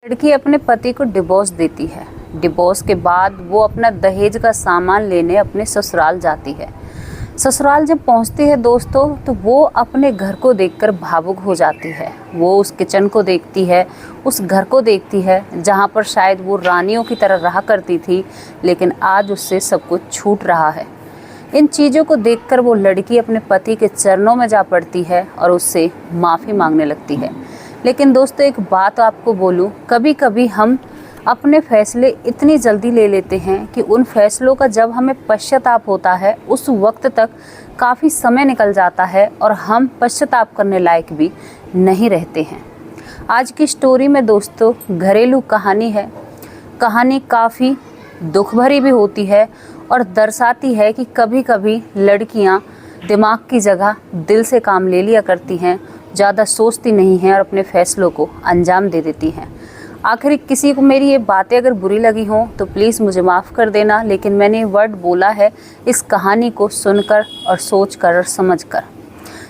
लड़की अपने पति को डिवोर्स देती है। डिवोर्स के बाद वो अपना दहेज का सामान लेने अपने ससुराल जाती है। ससुराल जब पहुंचती है दोस्तों, तो वो अपने घर को देखकर भावुक हो जाती है। वो उस किचन को देखती है, उस घर को देखती है जहां पर शायद वो रानियों की तरह रहा करती थी, लेकिन आज उससे सब कुछ छूट रहा है। इन चीज़ों को देखकर वो लड़की अपने पति के चरणों में जा पड़ती है और उससे माफ़ी मांगने लगती है। लेकिन दोस्तों, एक बात आपको बोलूं, कभी कभी हम अपने फैसले इतनी जल्दी ले लेते हैं कि उन फैसलों का जब हमें पश्चाताप होता है उस वक्त तक काफ़ी समय निकल जाता है और हम पश्चाताप करने लायक भी नहीं रहते हैं। आज की स्टोरी में दोस्तों घरेलू कहानी है। कहानी काफ़ी दुख भरी भी होती है और दर्शाती है कि कभी कभी लड़कियां दिमाग की जगह दिल से काम ले लिया करती हैं, ज़्यादा सोचती नहीं हैं और अपने फैसलों को अंजाम दे देती हैं। आखिर किसी को मेरी ये बातें अगर बुरी लगी हों तो प्लीज़ मुझे माफ़ कर देना, लेकिन मैंने वर्ड बोला है इस कहानी को सुनकर और सोचकर और समझकर।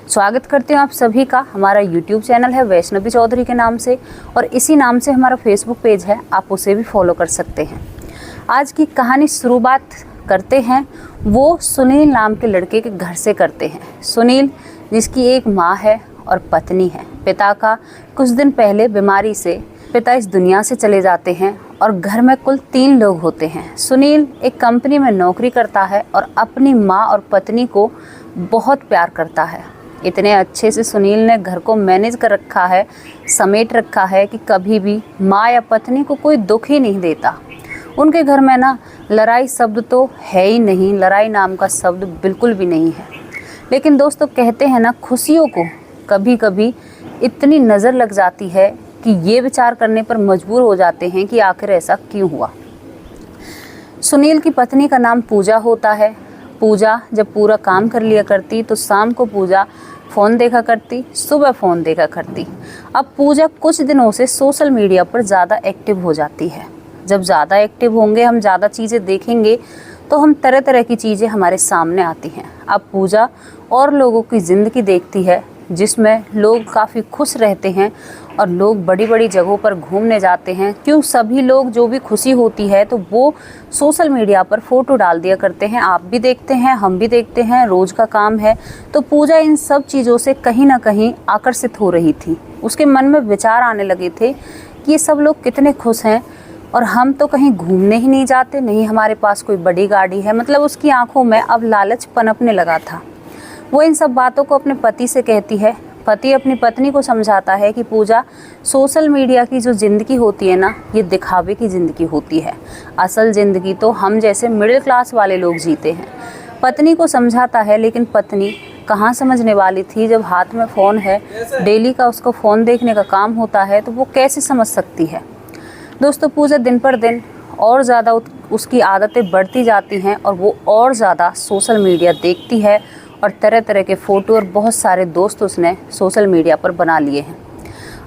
स्वागत करते हैं आप सभी का। हमारा YouTube चैनल है वैष्णवी चौधरी के नाम से और इसी नाम से हमारा फेसबुक पेज है, आप उसे भी फॉलो कर सकते हैं। आज की कहानी शुरुआत करते हैं वो सुनील नाम के लड़के के घर से करते हैं। सुनील जिसकी एक माँ है और पत्नी है। पिता का कुछ दिन पहले बीमारी से पिता इस दुनिया से चले जाते हैं और घर में कुल 3 लोग होते हैं। सुनील एक कंपनी में नौकरी करता है और अपनी माँ और पत्नी को बहुत प्यार करता है। इतने अच्छे से सुनील ने घर को मैनेज कर रखा है, समेट रखा है कि कभी भी माँ या पत्नी को कोई दुख ही नहीं देता। उनके घर में ना लड़ाई शब्द तो है ही नहीं, लड़ाई नाम का शब्द बिल्कुल भी नहीं है। लेकिन दोस्तों कहते हैं ना, खुशियों को कभी कभी इतनी नज़र लग जाती है कि ये विचार करने पर मजबूर हो जाते हैं कि आखिर ऐसा क्यों हुआ। सुनील की पत्नी का नाम पूजा होता है। पूजा जब पूरा काम कर लिया करती तो शाम को पूजा फ़ोन देखा करती, सुबह फ़ोन देखा करती। अब पूजा कुछ दिनों से सोशल मीडिया पर ज़्यादा एक्टिव हो जाती है। जब ज़्यादा एक्टिव होंगे, हम ज़्यादा चीज़ें देखेंगे तो हम तरह तरह की चीज़ें हमारे सामने आती हैं। अब पूजा और लोगों की ज़िंदगी देखती है जिसमें लोग काफ़ी खुश रहते हैं और लोग बड़ी बड़ी जगहों पर घूमने जाते हैं। क्यों सभी लोग जो भी खुशी होती है तो वो सोशल मीडिया पर फ़ोटो डाल दिया करते हैं। आप भी देखते हैं, हम भी देखते हैं, रोज़ का काम है। तो पूजा इन सब चीज़ों से कहीं ना कहीं आकर्षित हो रही थी। उसके मन में विचार आने लगे थे कि ये सब लोग कितने खुश हैं और हम तो कहीं घूमने ही नहीं जाते, नहीं हमारे पास कोई बड़ी गाड़ी है। मतलब उसकी आंखों में अब लालच पनपने लगा था। वो इन सब बातों को अपने पति से कहती है। पति अपनी पत्नी को समझाता है कि पूजा, सोशल मीडिया की जो ज़िंदगी होती है ना, ये दिखावे की ज़िंदगी होती है। असल ज़िंदगी तो हम जैसे मिडिल क्लास वाले लोग जीते हैं। पत्नी को समझाता है, लेकिन पत्नी कहाँ समझने वाली थी। जब हाथ में फ़ोन है, डेली का उसको फ़ोन देखने का काम होता है, तो वो कैसे समझ सकती है। दोस्तों पूजा दिन पर दिन और ज़्यादा उसकी आदतें बढ़ती जाती हैं और वो और ज़्यादा सोशल मीडिया देखती है और तरह तरह के फ़ोटो और बहुत सारे दोस्त उसने सोशल मीडिया पर बना लिए हैं।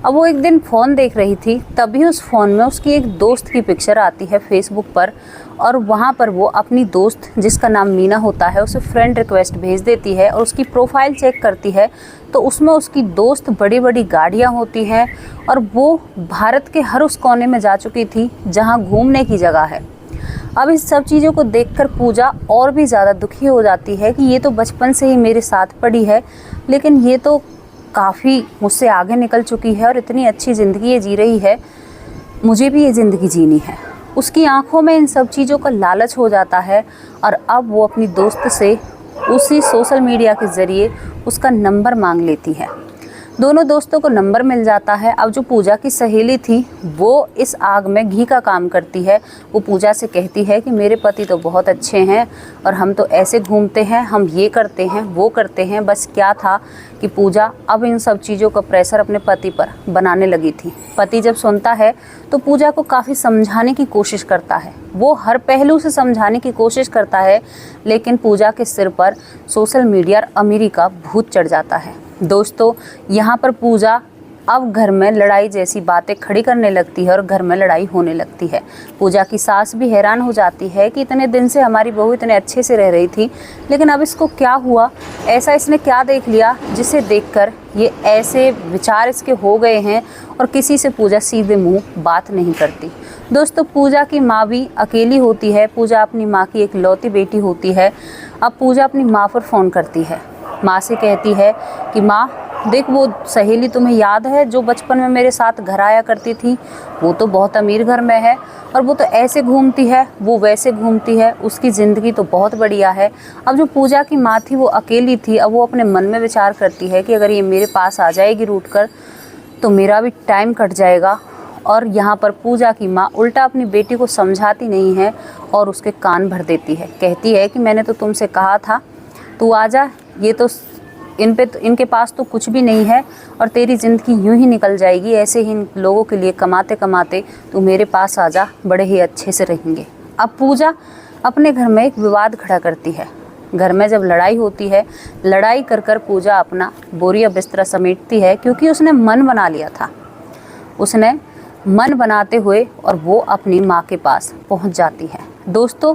अब वो एक दिन फ़ोन देख रही थी, तभी उस फ़ोन में उसकी एक दोस्त की पिक्चर आती है फेसबुक पर और वहाँ पर वो अपनी दोस्त जिसका नाम मीना होता है उसे फ्रेंड रिक्वेस्ट भेज देती है और उसकी प्रोफाइल चेक करती है तो उसमें उसकी दोस्त बड़ी बड़ी गाड़ियाँ होती हैं और वो भारत के हर उस कोने में जा चुकी थी जहाँ घूमने की जगह है। अब इस सब चीज़ों को देखकर पूजा और भी ज़्यादा दुखी हो जाती है कि ये तो बचपन से ही मेरे साथ पड़ी है, लेकिन ये तो काफ़ी मुझसे आगे निकल चुकी है और इतनी अच्छी ज़िंदगी ये जी रही है, मुझे भी ये ज़िंदगी जीनी है। उसकी आंखों में इन सब चीज़ों का लालच हो जाता है और अब वो अपनी दोस्त से उसी सोशल मीडिया के ज़रिए उसका नंबर मांग लेती है। दोनों दोस्तों को नंबर मिल जाता है। अब जो पूजा की सहेली थी वो इस आग में घी का काम करती है। वो पूजा से कहती है कि मेरे पति तो बहुत अच्छे हैं और हम तो ऐसे घूमते हैं, हम ये करते हैं, वो करते हैं। बस क्या था कि पूजा अब इन सब चीज़ों का प्रेशर अपने पति पर बनाने लगी थी। पति जब सुनता है तो पूजा को काफ़ी समझाने की कोशिश करता है। वो हर पहलू से समझाने की कोशिश करता है, लेकिन पूजा के सिर पर सोशल मीडिया और अमीरी का भूत चढ़ जाता है। दोस्तों यहाँ पर पूजा अब घर में लड़ाई जैसी बातें खड़ी करने लगती है और घर में लड़ाई होने लगती है। पूजा की सास भी हैरान हो जाती है कि इतने दिन से हमारी बहू इतने अच्छे से रह रही थी, लेकिन अब इसको क्या हुआ, ऐसा इसने क्या देख लिया जिसे देखकर ये ऐसे विचार इसके हो गए हैं। और किसी से पूजा सीधे मुंह बात नहीं करती। दोस्तों, पूजा की माँ भी अकेली होती है। पूजा अपनी माँ की इकलौती बेटी होती है। अब पूजा अपनी माँ पर फ़ोन करती है। माँ से कहती है कि माँ देख, वो सहेली तुम्हें याद है जो बचपन में मेरे साथ घर आया करती थी? वो तो बहुत अमीर घर में है और वो तो ऐसे घूमती है, वो वैसे घूमती है, उसकी ज़िंदगी तो बहुत बढ़िया है। अब जो पूजा की माँ थी वो अकेली थी। अब वो अपने मन में विचार करती है कि अगर ये मेरे पास आ जाएगी रूठ कर तो मेरा भी टाइम कट जाएगा। और यहाँ पर पूजा की माँ उल्टा अपनी बेटी को समझाती नहीं है और उसके कान भर देती है। कहती है कि मैंने तो तुमसे कहा था तू आ जा, ये तो इनके पास तो कुछ भी नहीं है और तेरी ज़िंदगी यूं ही निकल जाएगी। ऐसे ही इन लोगों के लिए कमाते कमाते तू मेरे पास आ जा, बड़े ही अच्छे से रहेंगे। अब पूजा अपने घर में एक विवाद खड़ा करती है। घर में जब लड़ाई होती है, लड़ाई कर कर पूजा अपना बोरिया बिस्तरा समेटती है, क्योंकि उसने मन बना लिया था। उसने मन बनाते हुए और वो अपनी माँ के पास पहुँच जाती है। दोस्तों,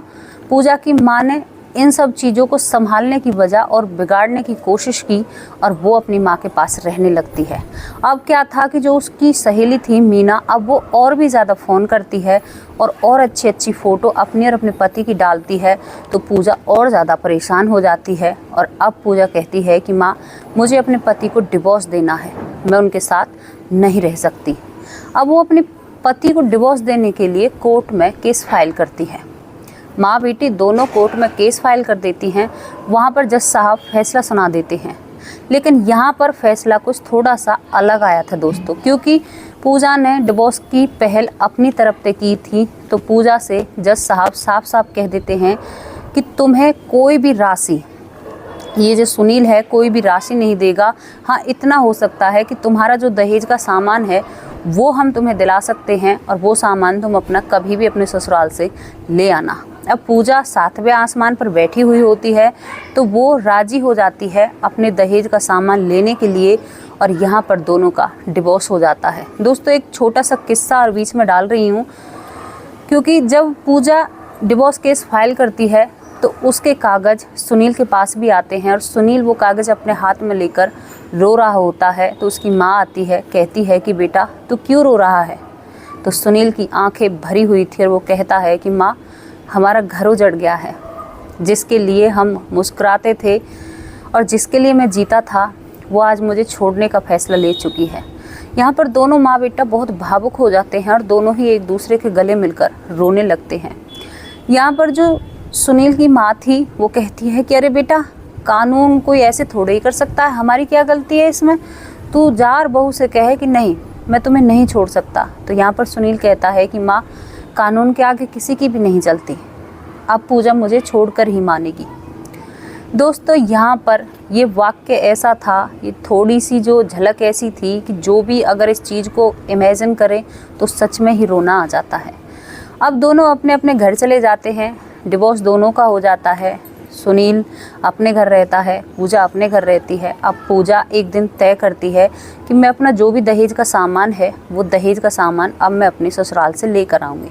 पूजा की माँ ने इन सब चीज़ों को संभालने की वजह और बिगाड़ने की कोशिश की और वो अपनी माँ के पास रहने लगती है। अब क्या था कि जो उसकी सहेली थी मीना, अब वो और भी ज़्यादा फ़ोन करती है और अच्छी अच्छी फ़ोटो अपनी और अपने पति की डालती है। तो पूजा और ज़्यादा परेशान हो जाती है और अब पूजा कहती है कि माँ, मुझे अपने पति को डिवोर्स देना है, मैं उनके साथ नहीं रह सकती। अब वो अपने पति को डिवोर्स देने के लिए कोर्ट में केस फाइल करती है। माँ बेटी दोनों कोर्ट में केस फाइल कर देती हैं। वहाँ पर जज साहब फैसला सुना देते हैं, लेकिन यहाँ पर फैसला कुछ थोड़ा सा अलग आया था दोस्तों, क्योंकि पूजा ने डिवोर्स की पहल अपनी तरफ से की थी। तो पूजा से जज साहब साफ साफ कह देते हैं कि तुम्हें कोई भी राशि, ये जो सुनील है, कोई भी राशि नहीं देगा। हाँ, इतना हो सकता है कि तुम्हारा जो दहेज का सामान है वो हम तुम्हें दिला सकते हैं और वो सामान तुम अपना कभी भी अपने ससुराल से ले आना। अब पूजा 7वें आसमान पर बैठी हुई होती है तो वो राजी हो जाती है अपने दहेज का सामान लेने के लिए और यहाँ पर दोनों का डिवोर्स हो जाता है। दोस्तों, एक छोटा सा किस्सा और बीच में डाल रही हूँ, क्योंकि जब पूजा डिवोर्स केस फाइल करती है तो उसके कागज़ सुनील के पास भी आते हैं और सुनील वो कागज़ अपने हाथ में लेकर रो रहा होता है। तो उसकी माँ आती है, कहती है कि बेटा तू क्यों रो रहा है? तो सुनील की आंखें भरी हुई थी और वो कहता है कि माँ, हमारा घर उजड़ गया है, जिसके लिए हम मुस्कुराते थे और जिसके लिए मैं जीता था वो आज मुझे छोड़ने का फ़ैसला ले चुकी है। यहाँ पर दोनों माँ बेटा बहुत भावुक हो जाते हैं और दोनों ही एक दूसरे के गले मिलकर रोने लगते हैं। यहाँ पर जो सुनील की माँ थी वो कहती है कि अरे बेटा, कानून कोई ऐसे थोड़े ही कर सकता है, हमारी क्या गलती है इसमें? तू जा और बहू से कहे कि नहीं, मैं तुम्हें नहीं छोड़ सकता। तो यहाँ पर सुनील कहता है कि माँ, कानून के आगे किसी की भी नहीं चलती, अब पूजा मुझे छोड़कर ही मानेगी। दोस्तों, यहाँ पर ये वाक्य ऐसा था, ये थोड़ी सी जो झलक ऐसी थी कि जो भी अगर इस चीज़ को इमेजिन करें तो सच में ही रोना आ जाता है। अब दोनों अपने अपने घर चले जाते हैं, डिवोर्स दोनों का हो जाता है। सुनील अपने घर रहता है, पूजा अपने घर रहती है। अब पूजा एक दिन तय करती है कि मैं अपना जो भी दहेज का सामान है वो दहेज का सामान अब मैं अपने ससुराल से लेकर आऊँगी।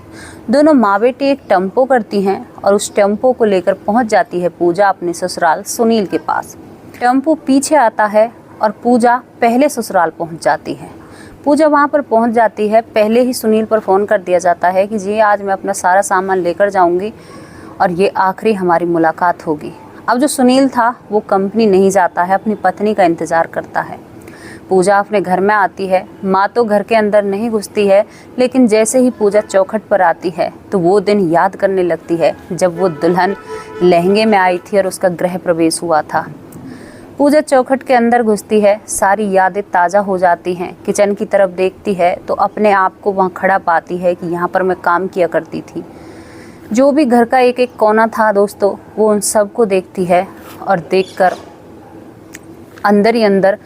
दोनों माँ बेटी एक टेम्पो करती हैं और उस टेम्पो को लेकर पहुँच जाती है पूजा अपने ससुराल सुनील के पास। टेम्पो पीछे आता है और पूजा पहले ससुराल पहुँच जाती है। पूजा वहाँ पर पहुँच जाती है, पहले ही सुनील पर फ़ोन कर दिया जाता है कि जी आज मैं अपना सारा सामान लेकर जाऊँगी और ये आखिरी हमारी मुलाकात होगी। अब जो सुनील था वो कंपनी नहीं जाता है, अपनी पत्नी का इंतज़ार करता है। पूजा अपने घर में आती है, माँ तो घर के अंदर नहीं घुसती है, लेकिन जैसे ही पूजा चौखट पर आती है तो वो दिन याद करने लगती है जब वो दुल्हन लहंगे में आई थी और उसका गृह प्रवेश हुआ था। पूजा चौखट के अंदर घुसती है, सारी यादें ताज़ा हो जाती हैं। किचन की तरफ देखती है तो अपने आप को वहाँ खड़ा पाती है कि यहाँ पर मैं काम किया करती थी। जो भी घर का एक एक कोना था दोस्तों, वो उन सब को देखती है और देखकर अंदर ही अंदर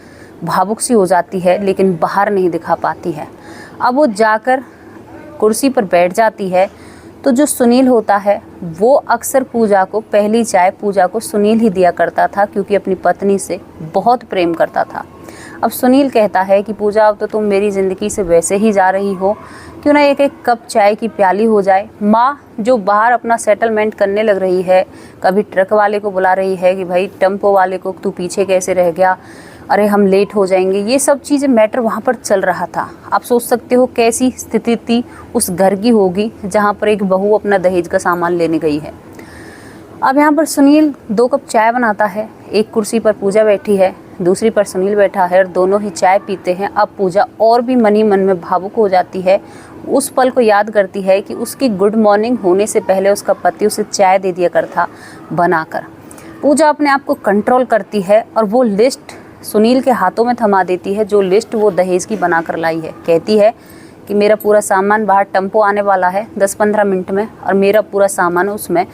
भावुक सी हो जाती है, लेकिन बाहर नहीं दिखा पाती है। अब वो जाकर कुर्सी पर बैठ जाती है तो जो सुनील होता है वो अक्सर पूजा को पहली चाय पूजा को सुनील ही दिया करता था, क्योंकि अपनी पत्नी से बहुत प्रेम करता था। अब सुनील कहता है कि पूजा अब तो तुम मेरी ज़िंदगी से वैसे ही जा रही हो, क्यों ना एक एक कप चाय की प्याली हो जाए। माँ जो बाहर अपना सेटलमेंट करने लग रही है, कभी ट्रक वाले को बुला रही है कि भाई टेम्पो वाले को तू पीछे कैसे रह गया, अरे हम लेट हो जाएंगे, ये सब चीज़ें मैटर वहाँ पर चल रहा था। आप सोच सकते हो कैसी स्थिति थी उस घर की होगी जहाँ पर एक बहू अपना दहेज का सामान लेने गई है। अब यहाँ पर सुनील 2 कप चाय बनाता है, एक कुर्सी पर पूजा बैठी है, दूसरी पर सुनील बैठा है और दोनों ही चाय पीते हैं। अब पूजा और भी मन ही मन में भावुक हो जाती है, उस पल को याद करती है कि उसकी गुड मॉर्निंग होने से पहले उसका पति उसे चाय दे दिया करता बनाकर। पूजा अपने आप को कंट्रोल करती है और वो लिस्ट सुनील के हाथों में थमा देती है, जो लिस्ट वो दहेज की बनाकर लाई है। कहती है कि मेरा पूरा सामान बाहर टेम्पो आने वाला है 10-15 मिनट में और मेरा पूरा सामान उसमें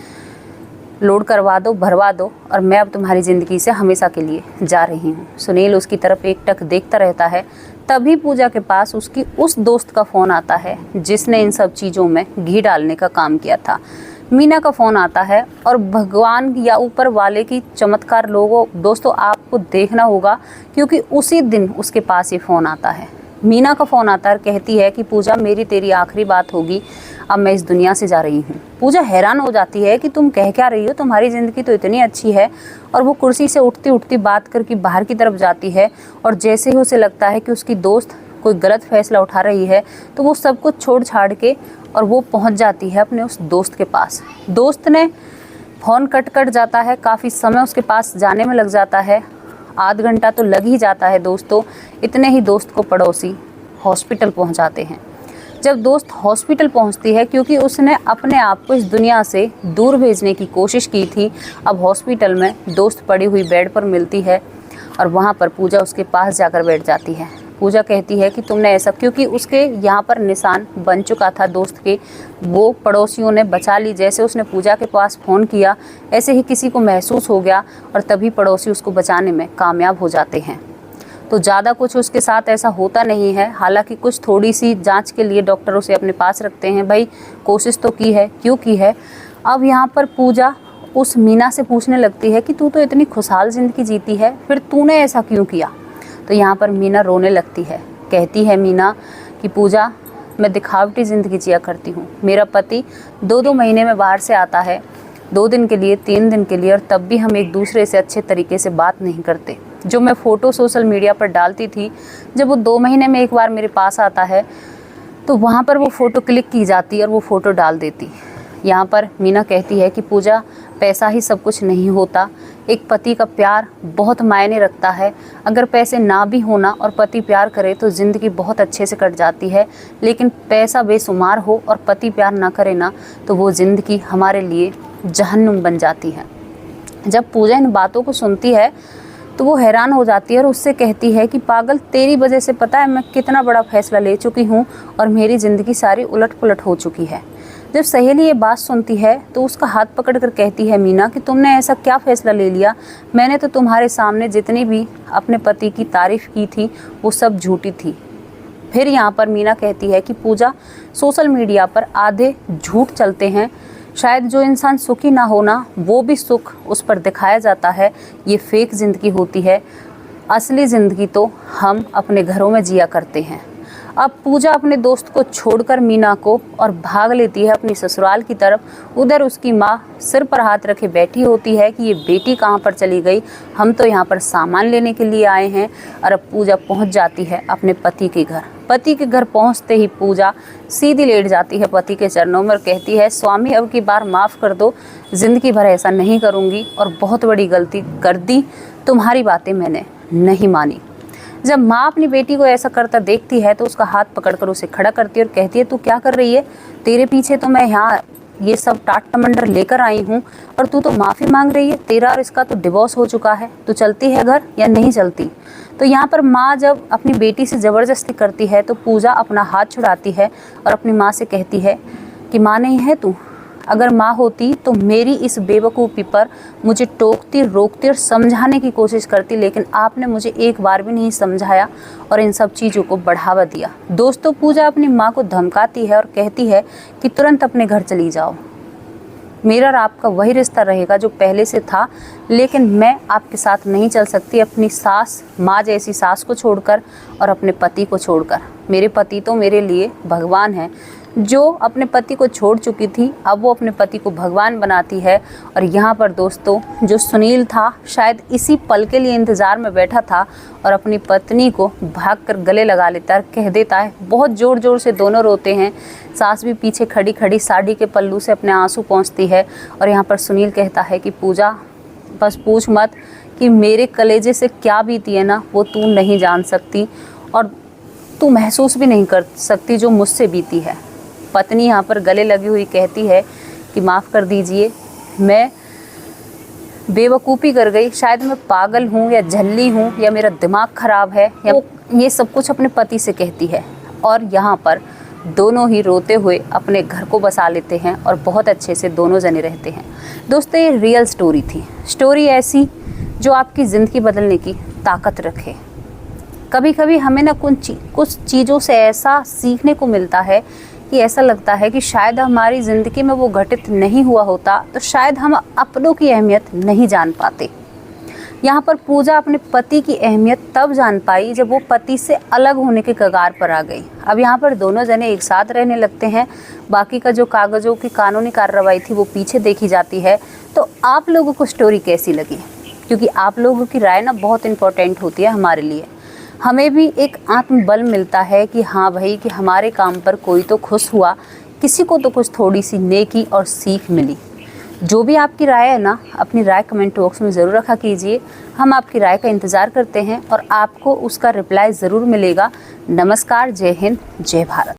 लोड करवा दो, भरवा दो और मैं अब तुम्हारी ज़िंदगी से हमेशा के लिए जा रही हूँ। सुनील उसकी तरफ एकटक देखता रहता है। तभी पूजा के पास उसकी उस दोस्त का फ़ोन आता है जिसने इन सब चीज़ों में घी डालने का काम किया था। मीना का फ़ोन आता है और भगवान या ऊपर वाले की चमत्कार लोगों दोस्तों आपको देखना होगा, क्योंकि उसी दिन उसके पास ये फ़ोन आता है। मीना का फ़ोन आता है, कहती है कि पूजा मेरी तेरी आखिरी बात होगी, अब मैं इस दुनिया से जा रही हूँ। पूजा हैरान हो जाती है कि तुम कह क्या रही हो, तुम्हारी ज़िंदगी तो इतनी अच्छी है। और वो कुर्सी से उठती उठती बात करके बाहर की तरफ जाती है और जैसे ही उसे लगता है कि उसकी दोस्त कोई गलत फैसला उठा रही है तो वो सब कुछ छोड़ छाड़ के और वो पहुंच जाती है अपने उस दोस्त के पास। दोस्त ने फ़ोन कट जाता है, काफ़ी समय उसके पास जाने में लग जाता है, आध घंटा तो लग ही जाता है दोस्तों। इतने ही दोस्त को पड़ोसी हॉस्पिटल पहुंचाते हैं। जब दोस्त हॉस्पिटल पहुंचती है, क्योंकि उसने अपने आप को इस दुनिया से दूर भेजने की कोशिश की थी, अब हॉस्पिटल में दोस्त पड़ी हुई बेड पर मिलती है और वहाँ पर पूजा उसके पास जाकर बैठ जाती है। पूजा कहती है कि तुमने ऐसा, क्योंकि उसके यहाँ पर निशान बन चुका था दोस्त के, वो पड़ोसियों ने बचा ली। जैसे उसने पूजा के पास फ़ोन किया ऐसे ही किसी को महसूस हो गया और तभी पड़ोसी उसको बचाने में कामयाब हो जाते हैं। तो ज़्यादा कुछ उसके साथ ऐसा होता नहीं है, हालांकि कुछ थोड़ी सी जांच के लिए डॉक्टर उसे अपने पास रखते हैं। भाई कोशिश तो की है, क्यों की है। अब यहाँ पर पूजा उस मीना से पूछने लगती है कि तू तो इतनी खुशहाल ज़िंदगी जीती है, फिर तूने ऐसा क्यों किया। तो यहाँ पर मीना रोने लगती है। कहती है मीना कि पूजा मैं दिखावटी ज़िंदगी जिया करती हूँ। मेरा पति 2-2 महीने में बाहर से आता है, 2 दिन के लिए, 3 दिन के लिए, और तब भी हम एक दूसरे से अच्छे तरीके से बात नहीं करते। जो मैं फ़ोटो सोशल मीडिया पर डालती थी, जब वो 2 महीने में एक बार मेरे पास आता है तो वहाँ पर वो फ़ोटो क्लिक की जाती और वो फ़ोटो डाल देती। यहाँ पर मीना कहती है कि पूजा पैसा ही सब कुछ नहीं होता, एक पति का प्यार बहुत मायने रखता है। अगर पैसे ना भी होना और पति प्यार करे तो ज़िंदगी बहुत अच्छे से कट जाती है, लेकिन पैसा बेशुमार हो और पति प्यार ना करे ना तो वो ज़िंदगी हमारे लिए जहन्नुम बन जाती है। जब पूजा इन बातों को सुनती है तो वो हैरान हो जाती है और उससे कहती है कि पागल, तेरी वजह से पता है मैं कितना बड़ा फैसला ले चुकी हूँ और मेरी ज़िंदगी सारी उलट पुलट हो चुकी है। जब सहेली ये बात सुनती है तो उसका हाथ पकड़ कर कहती है मीना कि तुमने ऐसा क्या फ़ैसला ले लिया, मैंने तो तुम्हारे सामने जितनी भी अपने पति की तारीफ़ की थी वो सब झूठी थी। फिर यहाँ पर मीना कहती है कि पूजा सोशल मीडिया पर आधे झूठ चलते हैं, शायद जो इंसान सुखी ना होना वो भी सुख उस पर दिखाया जाता है, ये फेक ज़िंदगी होती है, असली ज़िंदगी तो हम अपने घरों में जिया करते हैं। अब पूजा अपने दोस्त को छोड़कर मीना को और भाग लेती है अपनी ससुराल की तरफ। उधर उसकी माँ सिर पर हाथ रखे बैठी होती है कि ये बेटी कहाँ पर चली गई, हम तो यहाँ पर सामान लेने के लिए आए हैं। और अब पूजा पहुँच जाती है अपने पति के घर। पति के घर पहुँचते ही पूजा सीधी लेट जाती है पति के चरणों में और कहती है, स्वामी अब की बार माफ़ कर दो, ज़िंदगी भर ऐसा नहीं करूँगी और बहुत बड़ी गलती कर दी, तुम्हारी बातें मैंने नहीं मानी। जब माँ अपनी बेटी को ऐसा करता देखती है तो उसका हाथ पकड़कर उसे खड़ा करती है और कहती है, तू क्या कर रही है, तेरे पीछे तो मैं यहाँ ये सब टाट टमंडर लेकर आई हूँ और तू तो माफ़ी मांग रही है, तेरा और इसका तो डिवोर्स हो चुका है, तू चलती है घर या नहीं चलती। तो यहाँ पर माँ जब अपनी बेटी से ज़बरदस्ती करती है तो पूजा अपना हाथ छुड़ाती है और अपनी माँ से कहती है कि माँ नहीं है तू, अगर माँ होती तो मेरी इस बेवकूफ़ी पर मुझे टोकती, रोकती और समझाने की कोशिश करती, लेकिन आपने मुझे एक बार भी नहीं समझाया और इन सब चीज़ों को बढ़ावा दिया। दोस्तों, पूजा अपनी माँ को धमकाती है और कहती है कि तुरंत अपने घर चली जाओ। मेरा और आपका वही रिश्ता रहेगा जो पहले से था, लेकिन मैं आपके साथ नहीं चल सकती अपनी सास, माँ जैसी सास को छोड़कर और अपने पति को छोड़कर। मेरे पति तो मेरे लिए भगवान हैं। जो अपने पति को छोड़ चुकी थी, अब वो अपने पति को भगवान बनाती है। और यहाँ पर दोस्तों, जो सुनील था शायद इसी पल के लिए इंतज़ार में बैठा था और अपनी पत्नी को भागकर गले लगा लेता है, कह देता है। बहुत ज़ोर ज़ोर से दोनों रोते हैं। सास भी पीछे खड़ी खड़ी साड़ी के पल्लू से अपने आंसू पोंछती है। और यहाँ पर सुनील कहता है कि पूजा, बस पूछ मत कि मेरे कलेजे से क्या बीती है ना, वो तू नहीं जान सकती और तू महसूस भी नहीं कर सकती जो मुझसे बीती है। पत्नी यहाँ पर गले लगी हुई कहती है कि माफ़ कर दीजिए, मैं बेवकूफ़ी कर गई, शायद मैं पागल हूँ या झल्ली हूँ या मेरा दिमाग ख़राब है, या ये सब कुछ अपने पति से कहती है। और यहाँ पर दोनों ही रोते हुए अपने घर को बसा लेते हैं और बहुत अच्छे से दोनों जने रहते हैं। दोस्तों, ये रियल स्टोरी थी। स्टोरी ऐसी जो आपकी ज़िंदगी बदलने की ताकत रखे। कभी कभी हमें ना कुछ चीज़ों से ऐसा सीखने को मिलता है कि ऐसा लगता है कि शायद हमारी ज़िंदगी में वो घटित नहीं हुआ होता तो शायद हम अपनों की अहमियत नहीं जान पाते। यहाँ पर पूजा अपने पति की अहमियत तब जान पाई जब वो पति से अलग होने के कगार पर आ गई। अब यहाँ पर दोनों जने एक साथ रहने लगते हैं। बाकी का जो कागज़ों की कानूनी कार्रवाई थी वो पीछे देखी जाती है। तो आप लोगों को स्टोरी कैसी लगी? क्योंकि आप लोगों की राय ना बहुत इम्पोर्टेंट होती है हमारे लिए। हमें भी एक आत्मबल मिलता है कि हाँ भाई, कि हमारे काम पर कोई तो खुश हुआ, किसी को तो कुछ थोड़ी सी नेकी और सीख मिली। जो भी आपकी राय है ना, अपनी राय कमेंट बॉक्स में ज़रूर रखा कीजिए। हम आपकी राय का इंतज़ार करते हैं और आपको उसका रिप्लाई ज़रूर मिलेगा। नमस्कार, जय हिंद, जय भारत।